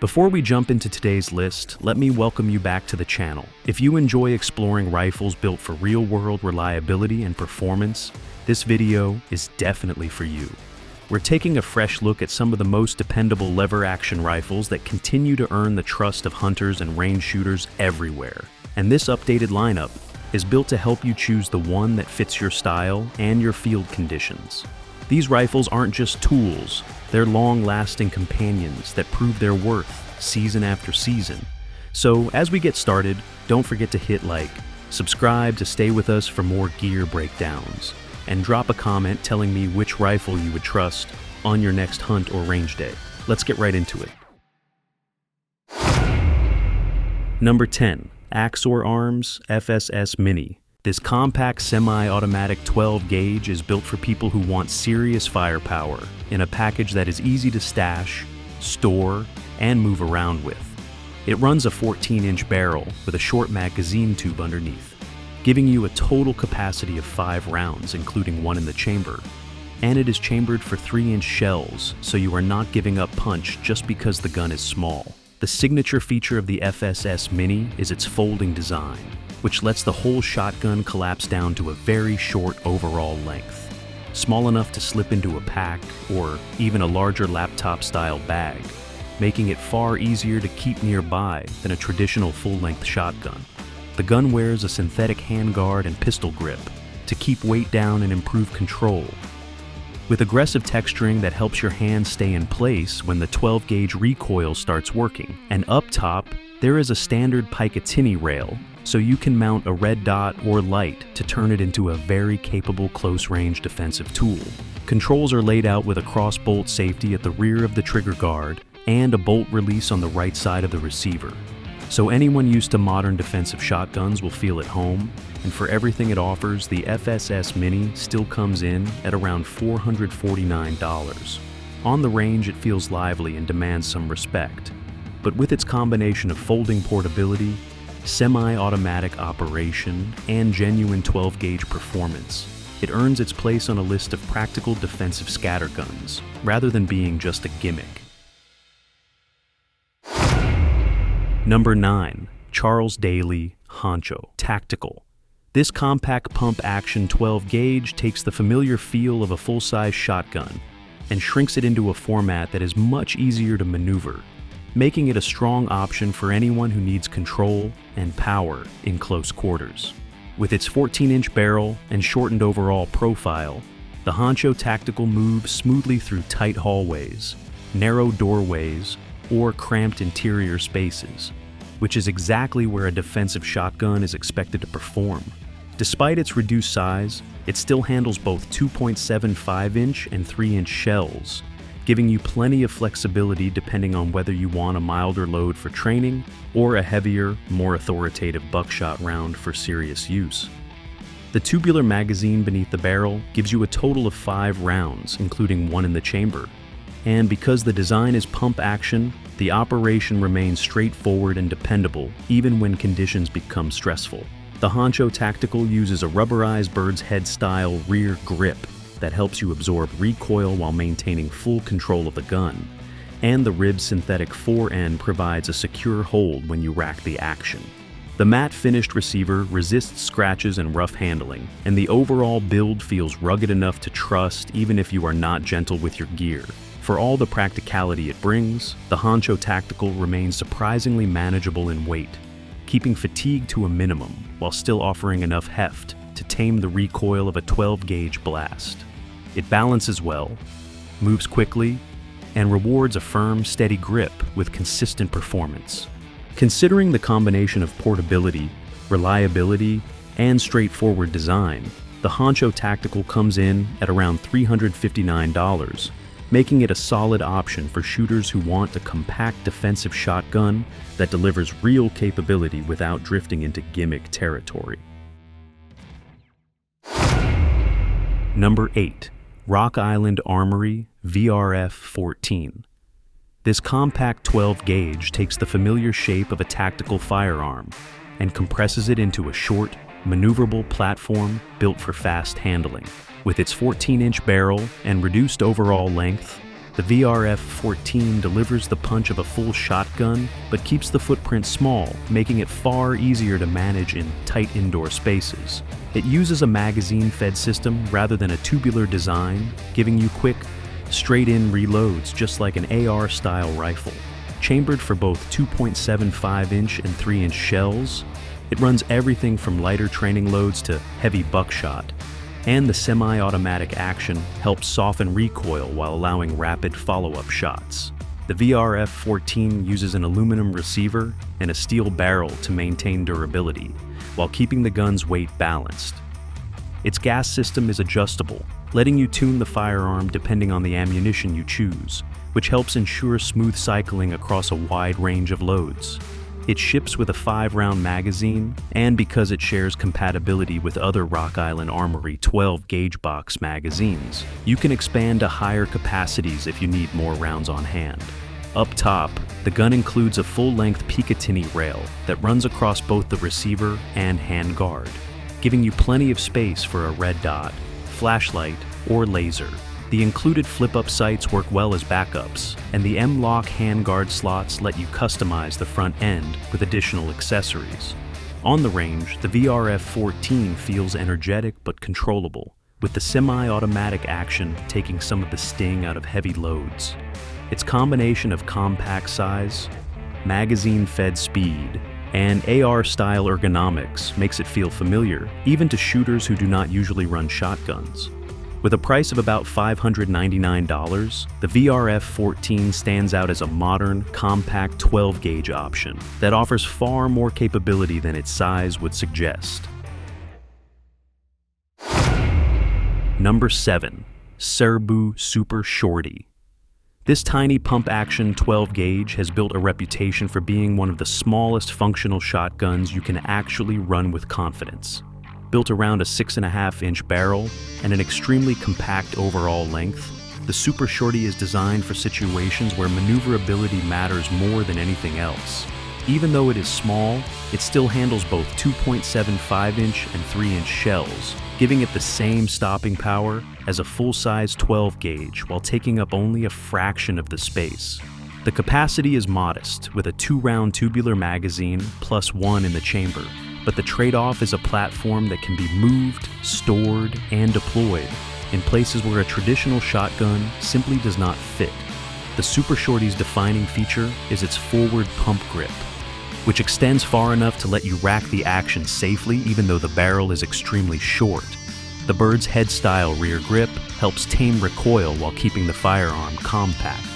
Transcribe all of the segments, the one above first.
Before we jump into today's list, let me welcome you back to the channel. If you enjoy exploring rifles built for real-world reliability and performance, this video is definitely for you. We're taking a fresh look at some of the most dependable lever-action rifles that continue to earn the trust of hunters and range shooters everywhere. And this updated lineup is built to help you choose the one that fits your style and your field conditions. These rifles aren't just tools, they're long-lasting companions that prove their worth season after season. So as we get started, don't forget to hit like, subscribe to stay with us for more gear breakdowns, and drop a comment telling me which rifle you would trust on your next hunt or range day. Let's get right into it. Number 10. Axor Arms FSS Mini. This compact semi-automatic 12-gauge is built for people who want serious firepower in a package that is easy to stash, store, and move around with. It runs a 14-inch barrel with a short magazine tube underneath, giving you a total capacity of 5 rounds, including one in the chamber. And it is chambered for 3-inch shells, so you are not giving up punch just because the gun is small. The signature feature of the FSS Mini is its folding design, which lets the whole shotgun collapse down to a very short overall length, small enough to slip into a pack or even a larger laptop-style bag, making it far easier to keep nearby than a traditional full-length shotgun. The gun wears a synthetic handguard and pistol grip to keep weight down and improve control, with aggressive texturing that helps your hand stay in place when the 12-gauge recoil starts working. And up top, there is a standard Picatinny rail, so you can mount a red dot or light to turn it into a very capable close-range defensive tool. Controls are laid out with a cross-bolt safety at the rear of the trigger guard and a bolt release on the right side of the receiver. So anyone used to modern defensive shotguns will feel at home, and for everything it offers, the FSS Mini still comes in at around $449. On the range, it feels lively and demands some respect, but with its combination of folding portability, semi-automatic operation, and genuine 12-gauge performance, it earns its place on a list of practical defensive scatterguns, rather than being just a gimmick. Number 9. Charles Daly Honcho Tactical. This compact pump-action 12-gauge takes the familiar feel of a full-size shotgun and shrinks it into a format that is much easier to maneuver, making it a strong option for anyone who needs control and power in close quarters. With its 14-inch barrel and shortened overall profile, the Honcho Tactical moves smoothly through tight hallways, narrow doorways, or cramped interior spaces, which is exactly where a defensive shotgun is expected to perform. Despite its reduced size, it still handles both 2.75-inch and 3-inch shells, giving you plenty of flexibility depending on whether you want a milder load for training or a heavier, more authoritative buckshot round for serious use. The tubular magazine beneath the barrel gives you a total of 5 rounds, including one in the chamber. And because the design is pump action, the operation remains straightforward and dependable even when conditions become stressful. The Honcho Tactical uses a rubberized bird's head style rear grip that helps you absorb recoil while maintaining full control of the gun, and the ribbed synthetic fore-end provides a secure hold when you rack the action. The matte finished receiver resists scratches and rough handling, and the overall build feels rugged enough to trust even if you are not gentle with your gear. For all the practicality it brings, the Honcho Tactical remains surprisingly manageable in weight, keeping fatigue to a minimum while still offering enough heft to tame the recoil of a 12-gauge blast. It balances well, moves quickly, and rewards a firm, steady grip with consistent performance. Considering the combination of portability, reliability, and straightforward design, the Honcho Tactical comes in at around $359, making it a solid option for shooters who want a compact defensive shotgun that delivers real capability without drifting into gimmick territory. Number 8. Rock Island Armory VRF-14. This compact 12-gauge takes the familiar shape of a tactical firearm and compresses it into a short, maneuverable platform built for fast handling. With its 14-inch barrel and reduced overall length, The VRF-14 delivers the punch of a full shotgun, but keeps the footprint small, making it far easier to manage in tight indoor spaces. It uses a magazine-fed system rather than a tubular design, giving you quick, straight-in reloads just like an AR-style rifle. Chambered for both 2.75-inch and 3-inch shells, it runs everything from lighter training loads to heavy buckshot, and the semi-automatic action helps soften recoil while allowing rapid follow-up shots. The VRF-14 uses an aluminum receiver and a steel barrel to maintain durability, while keeping the gun's weight balanced. Its gas system is adjustable, letting you tune the firearm depending on the ammunition you choose, which helps ensure smooth cycling across a wide range of loads. It ships with a 5-round magazine, and because it shares compatibility with other Rock Island Armory 12-gauge box magazines, you can expand to higher capacities if you need more rounds on hand. Up top, the gun includes a full-length Picatinny rail that runs across both the receiver and handguard, giving you plenty of space for a red dot, flashlight, or laser. The included flip-up sights work well as backups, and the M-LOK handguard slots let you customize the front end with additional accessories. On the range, the VRF-14 feels energetic but controllable, with the semi-automatic action taking some of the sting out of heavy loads. Its combination of compact size, magazine-fed speed, and AR-style ergonomics makes it feel familiar, even to shooters who do not usually run shotguns. With a price of about $599, the VRF-14 stands out as a modern, compact 12-gauge option that offers far more capability than its size would suggest. Number 7. Serbu Super Shorty. This tiny pump-action 12-gauge has built a reputation for being one of the smallest functional shotguns you can actually run with confidence. Built around a 6.5-inch barrel and an extremely compact overall length, the Super Shorty is designed for situations where maneuverability matters more than anything else. Even though it is small, it still handles both 2.75-inch and 3-inch shells, giving it the same stopping power as a full-size 12-gauge while taking up only a fraction of the space. The capacity is modest, with a 2-round tubular magazine plus 1 in the chamber, but the trade-off is a platform that can be moved, stored, and deployed in places where a traditional shotgun simply does not fit. The Super Shorty's defining feature is its forward pump grip, which extends far enough to let you rack the action safely even though the barrel is extremely short. The bird's head-style rear grip helps tame recoil while keeping the firearm compact.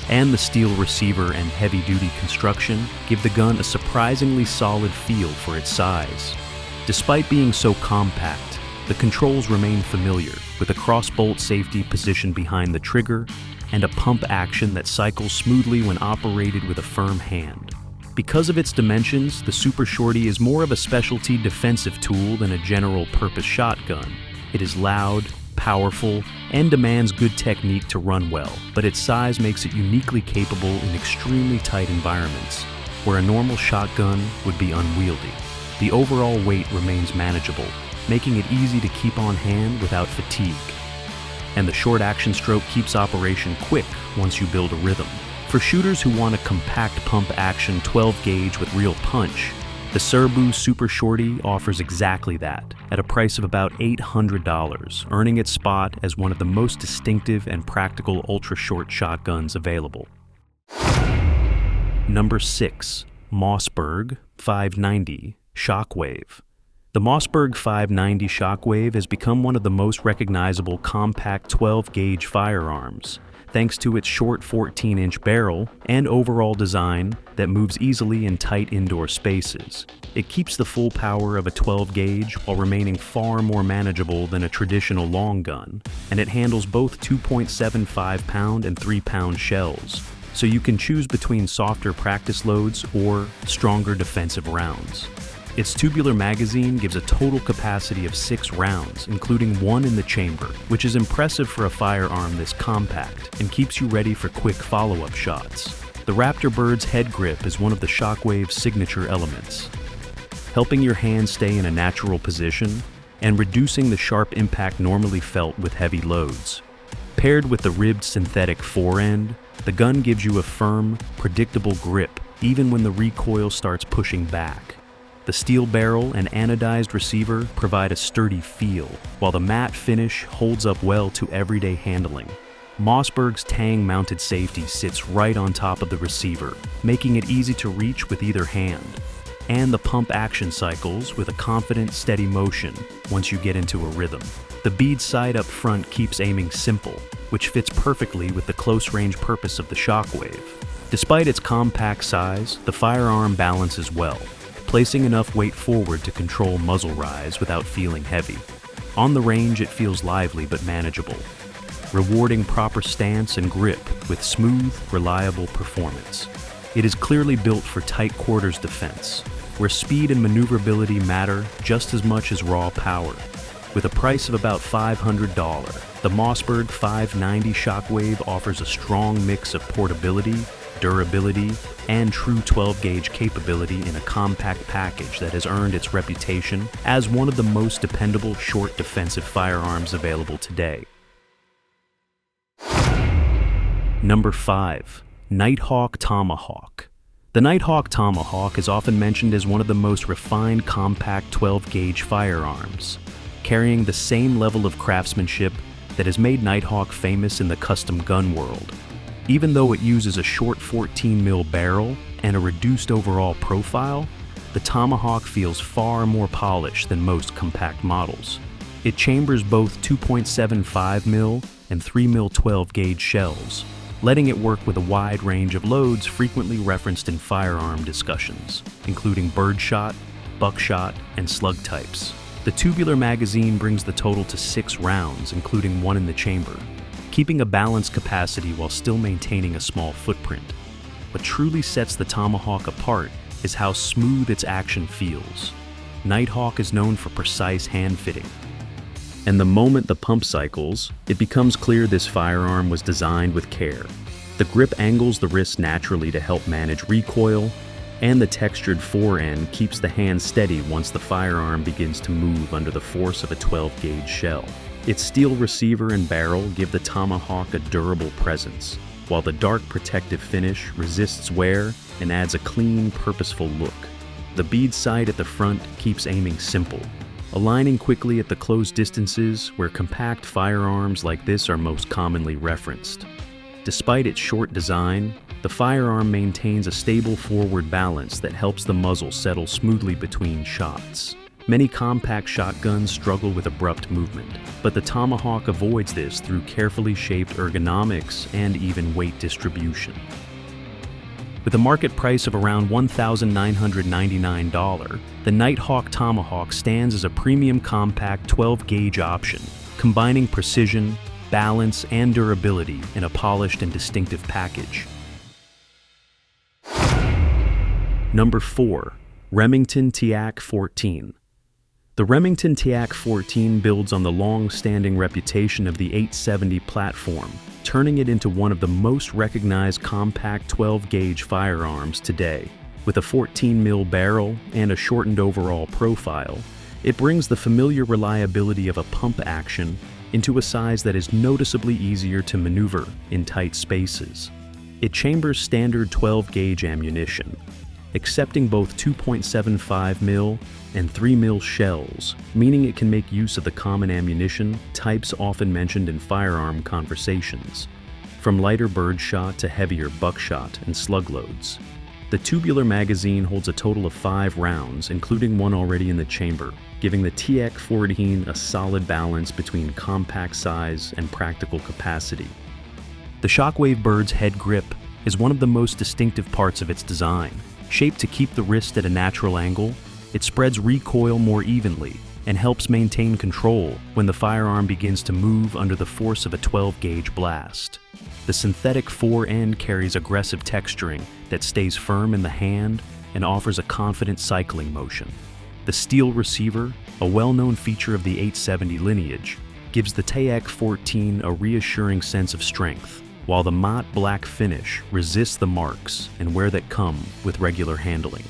And the steel receiver and heavy-duty construction give the gun a surprisingly solid feel for its size. Despite being so compact, the controls remain familiar, with a crossbolt safety positioned behind the trigger and a pump action that cycles smoothly when operated with a firm hand. Because of its dimensions, the Super Shorty is more of a specialty defensive tool than a general-purpose shotgun. It is loud, powerful, and demands good technique to run well, but its size makes it uniquely capable in extremely tight environments, where a normal shotgun would be unwieldy. The overall weight remains manageable, making it easy to keep on hand without fatigue. And the short action stroke keeps operation quick once you build a rhythm. For shooters who want a compact pump action 12-gauge with real punch, the Serbu Super Shorty offers exactly that, at a price of about $800, earning its spot as one of the most distinctive and practical ultra-short shotguns available. Number 6. Mossberg 590 Shockwave. The Mossberg 590 Shockwave has become one of the most recognizable compact 12-gauge firearms, thanks to its short 14-inch barrel and overall design that moves easily in tight indoor spaces. It keeps the full power of a 12-gauge while remaining far more manageable than a traditional long gun, and it handles both 2.75-pound and 3-pound shells, so you can choose between softer practice loads or stronger defensive rounds. Its tubular magazine gives a total capacity of 6 rounds, including 1 in the chamber, which is impressive for a firearm this compact and keeps you ready for quick follow-up shots. The Raptor Bird's head grip is one of the Shockwave's signature elements, helping your hand stay in a natural position and reducing the sharp impact normally felt with heavy loads. Paired with the ribbed synthetic forend, the gun gives you a firm, predictable grip even when the recoil starts pushing back. The steel barrel and anodized receiver provide a sturdy feel, while the matte finish holds up well to everyday handling. Mossberg's tang-mounted safety sits right on top of the receiver, making it easy to reach with either hand. And the pump action cycles with a confident, steady motion once you get into a rhythm. The bead sight up front keeps aiming simple, which fits perfectly with the close-range purpose of the Shockwave. Despite its compact size, the firearm balances well, placing enough weight forward to control muzzle rise without feeling heavy. On the range, it feels lively but manageable, rewarding proper stance and grip with smooth, reliable performance. It is clearly built for tight quarters defense, where speed and maneuverability matter just as much as raw power. With a price of about $500, the Mossberg 590 Shockwave offers a strong mix of portability, durability, and true 12-gauge capability in a compact package that has earned its reputation as one of the most dependable short defensive firearms available today. Number 5. Nighthawk Tomahawk. The Nighthawk Tomahawk is often mentioned as one of the most refined compact 12-gauge firearms, carrying the same level of craftsmanship that has made Nighthawk famous in the custom gun world. Even though it uses a short 14mm barrel and a reduced overall profile, the Tomahawk feels far more polished than most compact models. It chambers both 2.75mm and 3mm 12-gauge shells, letting it work with a wide range of loads frequently referenced in firearm discussions, including birdshot, buckshot, and slug types. The tubular magazine brings the total to 6 rounds, including 1 in the chamber, keeping a balanced capacity while still maintaining a small footprint. What truly sets the Tomahawk apart is how smooth its action feels. Nighthawk is known for precise hand fitting, and the moment the pump cycles, it becomes clear this firearm was designed with care. The grip angles the wrist naturally to help manage recoil, and the textured forend keeps the hand steady once the firearm begins to move under the force of a 12-gauge shell. Its steel receiver and barrel give the Tomahawk a durable presence, while the dark protective finish resists wear and adds a clean, purposeful look. The bead sight at the front keeps aiming simple, aligning quickly at the close distances where compact firearms like this are most commonly referenced. Despite its short design, the firearm maintains a stable forward balance that helps the muzzle settle smoothly between shots. Many compact shotguns struggle with abrupt movement, but the Tomahawk avoids this through carefully shaped ergonomics and even weight distribution. With a market price of around $1,999, the Nighthawk Tomahawk stands as a premium compact 12-gauge option, combining precision, balance, and durability in a polished and distinctive package. Number 4. Remington TAC-14. The Remington TAC-14 builds on the long-standing reputation of the 870 platform, turning it into one of the most recognized compact 12-gauge firearms today. With a 14mm barrel and a shortened overall profile, it brings the familiar reliability of a pump action into a size that is noticeably easier to maneuver in tight spaces. It chambers standard 12-gauge ammunition, accepting both 2.75mm and 3mm shells, meaning it can make use of the common ammunition types often mentioned in firearm conversations, from lighter birdshot to heavier buckshot and slug loads. The tubular magazine holds a total of 5 rounds, including 1 already in the chamber, giving the TAC-14 a solid balance between compact size and practical capacity. The Shockwave bird's head grip is one of the most distinctive parts of its design. Shaped to keep the wrist at a natural angle, it spreads recoil more evenly and helps maintain control when the firearm begins to move under the force of a 12-gauge blast. The synthetic forend carries aggressive texturing that stays firm in the hand and offers a confident cycling motion. The steel receiver, a well-known feature of the 870 lineage, gives the TAC-14 a reassuring sense of strength, while the matte black finish resists the marks and wear that come with regular handling.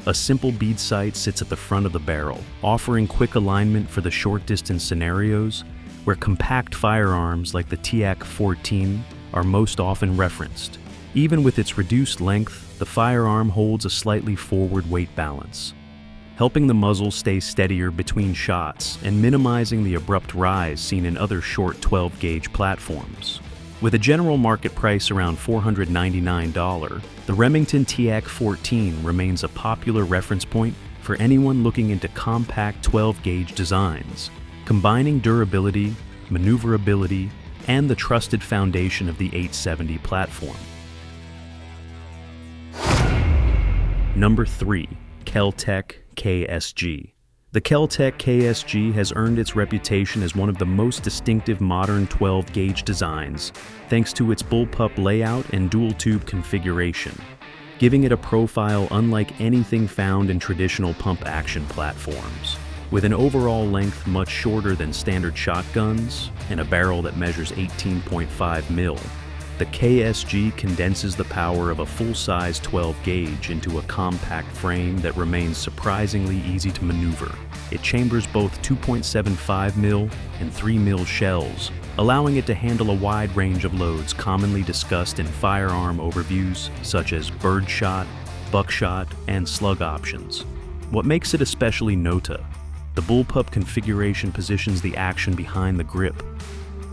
A simple bead sight sits at the front of the barrel, offering quick alignment for the short-distance scenarios, where compact firearms like the TAC-14 are most often referenced. Even with its reduced length, the firearm holds a slightly forward weight balance, helping the muzzle stay steadier between shots and minimizing the abrupt rise seen in other short 12-gauge platforms. With a general market price around $499, the Remington TAC-14 remains a popular reference point for anyone looking into compact 12-gauge designs, combining durability, maneuverability, and the trusted foundation of the 870 platform. Number 3. KelTec KSG. The KelTec KSG has earned its reputation as one of the most distinctive modern 12-gauge designs thanks to its bullpup layout and dual-tube configuration, giving it a profile unlike anything found in traditional pump-action platforms. With an overall length much shorter than standard shotguns and a barrel that measures 18.5 mil, the KSG condenses the power of a full-size 12-gauge into a compact frame that remains surprisingly easy to maneuver. It chambers both 2.75 mil and 3 mil shells, allowing it to handle a wide range of loads commonly discussed in firearm overviews such as birdshot, buckshot, and slug options. What makes it especially nota, the bullpup configuration positions the action behind the grip,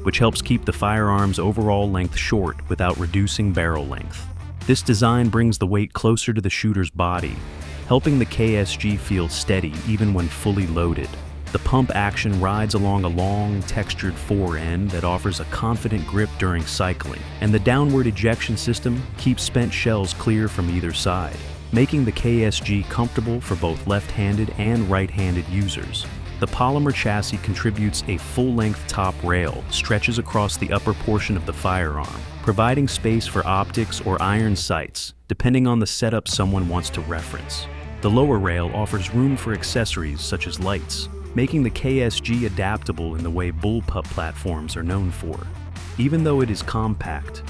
which helps keep the firearm's overall length short without reducing barrel length. This design brings the weight closer to the shooter's body, helping the KSG feel steady even when fully loaded. The pump action rides along a long, textured fore-end that offers a confident grip during cycling, and the downward ejection system keeps spent shells clear from either side, making the KSG comfortable for both left-handed and right-handed users. The polymer chassis contributes a full-length top rail, stretches across the upper portion of the firearm, providing space for optics or iron sights, depending on the setup someone wants to reference. The lower rail offers room for accessories such as lights, making the KSG adaptable in the way bullpup platforms are known for. Even though it is compact,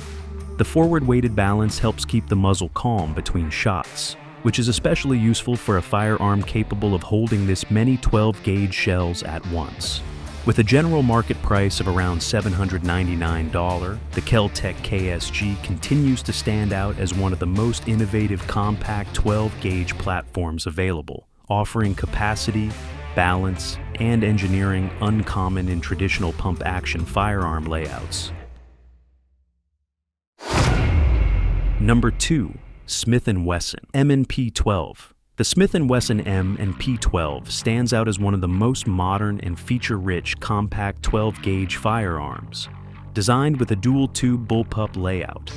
the forward-weighted balance helps keep the muzzle calm between shots, which is especially useful for a firearm capable of holding this many 12-gauge shells at once. With a general market price of around $799, the KelTec KSG continues to stand out as one of the most innovative compact 12-gauge platforms available, offering capacity, balance, and engineering uncommon in traditional pump-action firearm layouts. Number 2. Smith & Wesson M&P12. The Smith & Wesson M and P12 stands out as one of the most modern and feature-rich compact 12-gauge firearms, designed with a dual-tube bullpup layout.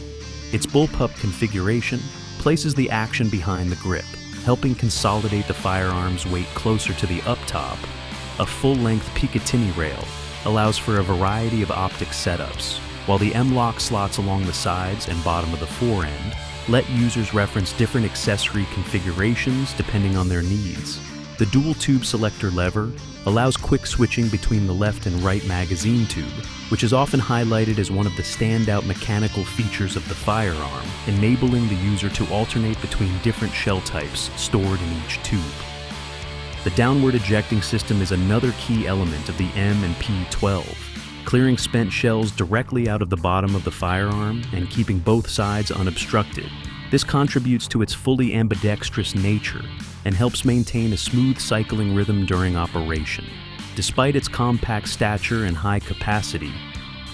Its bullpup configuration places the action behind the grip, helping consolidate the firearm's weight closer to the up-top. A full-length Picatinny rail allows for a variety of optic setups, while the M-lock slots along the sides and bottom of the fore-end let users reference different accessory configurations depending on their needs. The dual tube selector lever allows quick switching between the left and right magazine tube, which is often highlighted as one of the standout mechanical features of the firearm, enabling the user to alternate between different shell types stored in each tube. The downward ejecting system is another key element of the M and P12, clearing spent shells directly out of the bottom of the firearm and keeping both sides unobstructed. This contributes to its fully ambidextrous nature and helps maintain a smooth cycling rhythm during operation. Despite its compact stature and high capacity,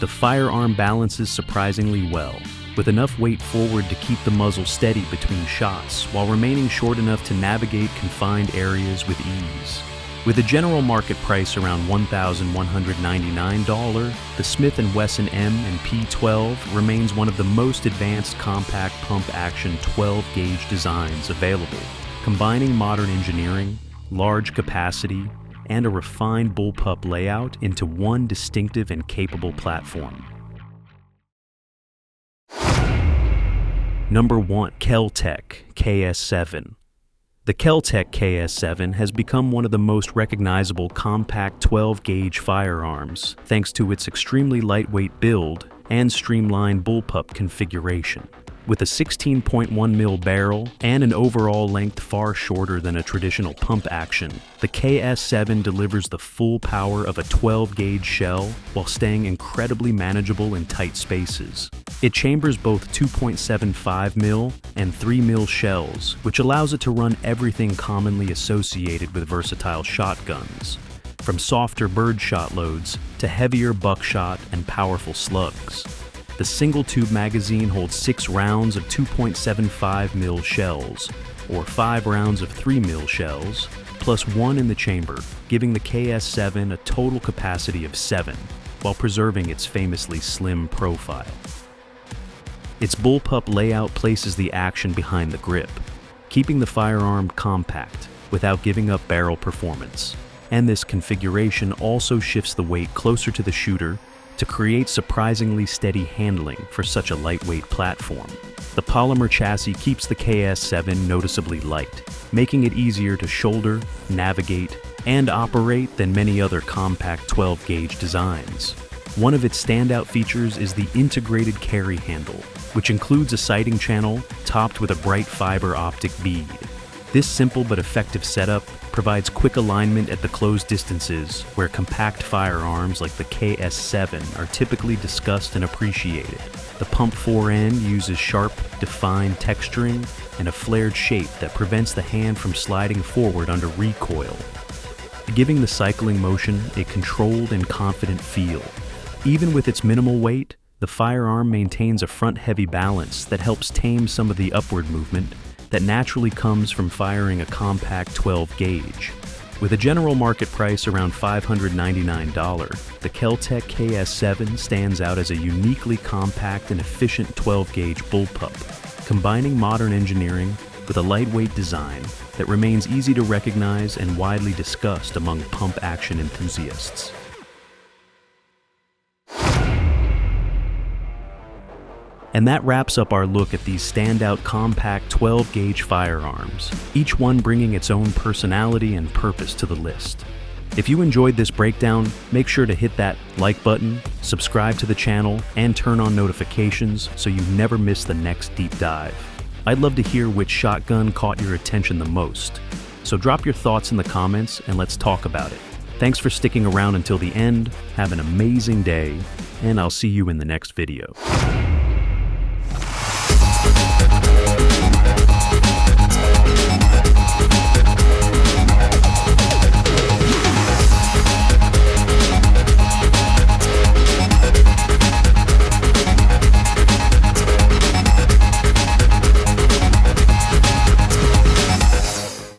the firearm balances surprisingly well, with enough weight forward to keep the muzzle steady between shots while remaining short enough to navigate confined areas with ease. With a general market price around $1,199, the Smith & Wesson M and P12 remains one of the most advanced compact pump-action 12-gauge designs available, combining modern engineering, large capacity, and a refined bullpup layout into one distinctive and capable platform. Number 1. KelTec KS7. The KelTec KS7 has become one of the most recognizable compact 12-gauge firearms thanks to its extremely lightweight build and streamlined bullpup configuration. With a 16.1mm barrel and an overall length far shorter than a traditional pump action, the KS7 delivers the full power of a 12-gauge shell while staying incredibly manageable in tight spaces. It chambers both 2.75mm and 3mm shells, which allows it to run everything commonly associated with versatile shotguns, from softer birdshot loads to heavier buckshot and powerful slugs. The single-tube magazine holds 6 rounds of 2.75mm shells, or 5 rounds of 3mm shells, plus 1 in the chamber, giving the KS7 a total capacity of 7, while preserving its famously slim profile. Its bullpup layout places the action behind the grip, keeping the firearm compact without giving up barrel performance. And this configuration also shifts the weight closer to the shooter to create surprisingly steady handling for such a lightweight platform. The polymer chassis keeps the KS7 noticeably light, making it easier to shoulder, navigate, and operate than many other compact 12-gauge designs. One of its standout features is the integrated carry handle, which includes a sighting channel topped with a bright fiber optic bead. This simple but effective setup provides quick alignment at the closed distances where compact firearms like the KS7 are typically discussed and appreciated. The pump forend uses sharp, defined texturing and a flared shape that prevents the hand from sliding forward under recoil, giving the cycling motion a controlled and confident feel. Even with its minimal weight, the firearm maintains a front-heavy balance that helps tame some of the upward movement that naturally comes from firing a compact 12-gauge. With a general market price around $599, the KelTec KS7 stands out as a uniquely compact and efficient 12-gauge bullpup, combining modern engineering with a lightweight design that remains easy to recognize and widely discussed among pump action enthusiasts. And that wraps up our look at these standout compact 12-gauge firearms, each one bringing its own personality and purpose to the list. If you enjoyed this breakdown, make sure to hit that like button, subscribe to the channel, and turn on notifications so you never miss the next deep dive. I'd love to hear which shotgun caught your attention the most. So drop your thoughts in the comments and let's talk about it. Thanks for sticking around until the end, have an amazing day, and I'll see you in the next video.